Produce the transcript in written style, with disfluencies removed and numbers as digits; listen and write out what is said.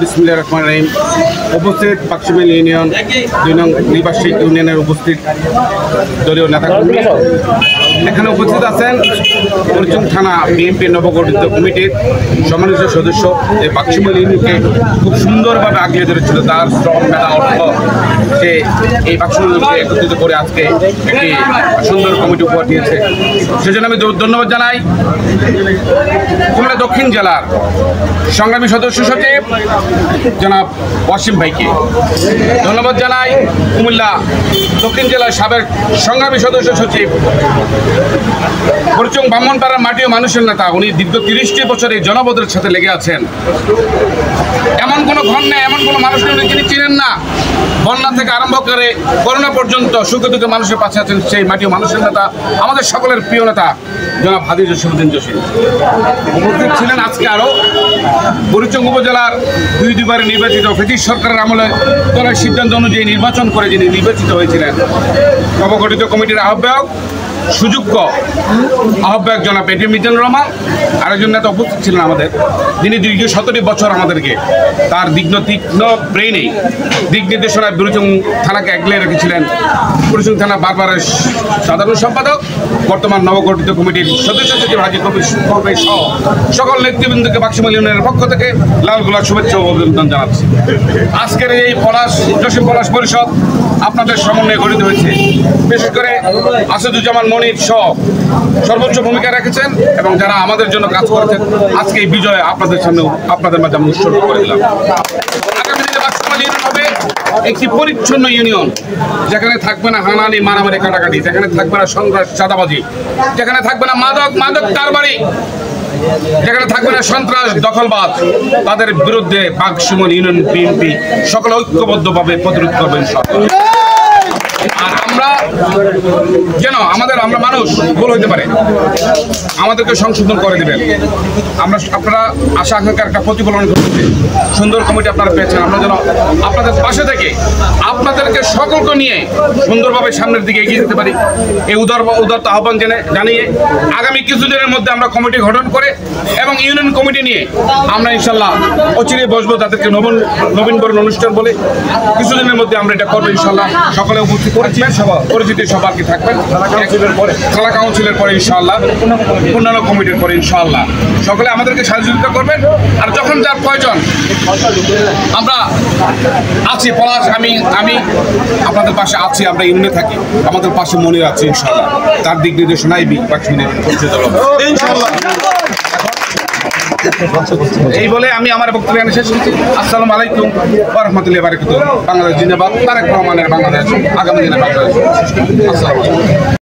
বিসমিল্লাহির রহমানির রহিম। উপস্থিত পাকশিমিল ইউনিয়ন 2 নং নির্বাচনী ইউনিয়নের উপস্থিত দলীয় নেতাকর্মী এখানে উপস্থিত আছেন পরিচুং থানা বিএনপি নবগঠিত কমিটির সম্মানিত সদস্য। এই পাকশিমিল ইউনিয়নকে খুব সুন্দরভাবে আগিয়ে ধরেছিল তার শ্রম মেধা অর্থ, সে এই পাকশিমিলকে একত্রিত করে আজকে একটি সুন্দর কমিটি উপহার দিয়েছে। সেজন্য আমি ধন্যবাদ জানাই কুমিল্লা দক্ষিণ জেলার সংগ্রামী সদস্য সচিব জনাব ওয়াসিম ভাইকে, ধন্যবাদ জানাই কুমিল্লা দক্ষিণ জেলার সাবেক সংগ্রামী সদস্য সচিব পরিচং ব্রাহ্মণপাড়ার মাটি ও মানুষের নেতা। উনি দীর্ঘ 30টি বছর এই জনপদের সাথে লেগে আছেন। এমন কোনো ঘর নেই, এমন কোনো মানুষ নেই যিনি চিনেন না। বন্যা থেকে আরম্ভ করে করোনা পর্যন্ত সুখে দুঃখে মানুষের পাশে আছেন সেই মাটি ও মানুষের নেতা, আমাদের সকলের প্রিয় নেতা জনাব হাজী জসিমউদ্দিন জসিম। উপস্থিত ছিলেন আজকে আরও পরিচং উপজেলার 2 নির্বাচিত ব্রিটিশ সরকারের আমলে দলের সিদ্ধান্ত অনুযায়ী নির্বাচন করে যিনি নির্বাচিত হয়েছিলেন নবগঠিত কমিটির আহ্বায়ক, সুযোগ্য আহ্বায়ক জনাব এটি মিজানুর রহমান। আরেকজন নেতা উপস্থিত ছিলেন আমাদের, যিনি দীর্ঘ 17 বছর আমাদেরকে তার তীক্ষ্ণ ব্রেইনে দিক নির্দেশনায় পরিচং থানাকে আগলে রেখেছিলেন। পরিচং থানা বারবারের সাধারণ সম্পাদক, বর্তমান নবগঠিত কমিটির সদস্য সচিব হাজী কবির সহ সকল নেতৃবৃন্দকে পাকশিমিল ইউনিয়নের পক্ষ থেকে লাল গোলাপ শুভেচ্ছা ও অভিনন্দন জানাচ্ছি। আজকের এই জসিম পলাশ পরিষদ আপনাদের সমন্বয়ে গঠিত হয়েছে। বিশেষ করে আসাদুজ্জামান মনির সহ সর্বোচ্চ ভূমিকা রেখেছেন এবং যারা আমাদের জন্য কাজ করেছেন। আজকে এই বিজয় আপনাদের সামনে আপনাদের মাঝে আমি উৎসর্গ করে দিলাম। আগামী দিনে পাকশিমিল ইউনিয়ন হবে একটি পরিচ্ছন্ন ইউনিয়ন, যেখানে থাকবে না হানাহানি, মারামারি, কাটাকাটি, যেখানে থাকবে না সন্ত্রাস, চাঁদাবাজি, যেখানে থাকবে না মাদক কারবারি, যেখানে থাকবে না সন্ত্রাস, দখলবাজ। তাদের বিরুদ্ধে পাকশিমিল ইউনিয়ন বিএনপি সকলে ঐক্যবদ্ধভাবে প্রতিরোধ করবেন। আর আমরা মানুষ ভুল হইতে পারে, আমাদেরকে সংশোধন করে দেবেন। আপনারা আশা আকাঙ্ক্ষার একটা প্রতিফলন করতে সুন্দর কমিটি আপনারা পেয়েছেন। আমরা যেন আপনাদের পাশে থেকে আপনাদেরকে সকলকে নিয়ে সুন্দরভাবে সামনের দিকে এগিয়ে যেতে পারি, এই উদারতা আহ্বান জানিয়ে আগামী কিছুদিনের মধ্যে আমরা কমিটি গঠন করে এবং ইউনিয়ন কমিটি নিয়ে আমরা ইনশাল্লাহ অচিরে বসবো। তাদেরকে নবীনবরণ অনুষ্ঠান বলে কিছুদিনের মধ্যে আমরা এটা করবো ইনশাল্লাহ। সকলে উপস্থিত পরিচিতি সবার কি থাকবেন খেলা কাউন্সিলের পরে ইনশাআল্লাহ, পূর্ণাঙ্গ কমিটির পরে ইনশাআল্লাহ সকলে আমাদেরকে সহযোগিতা করবেন। আর যখন যার প্রয়োজন আমরা আছি, পলাশ আমি আপনাদের পাশে আছি, আমরা ইউনিয়নে থাকি, আমাদের পাশে মনির আছে ইনশাআল্লাহ। তার দিক নির্দেশনাই পাকশিমিল ইনশাআল্লাহ। এই বলে আমি আমার বক্তব্য এখানে শেষ করছি। আসসালামু আলাইকুম ওয়া রাহমাতুল্লাহি ওয়া বারাকাতুহু। বাংলাদেশ জিন্দাবাদ, তারেক রহমানের বাংলাদেশ, আগামী দিনে বাংলাদেশ। আসসালামু আলাইকুম।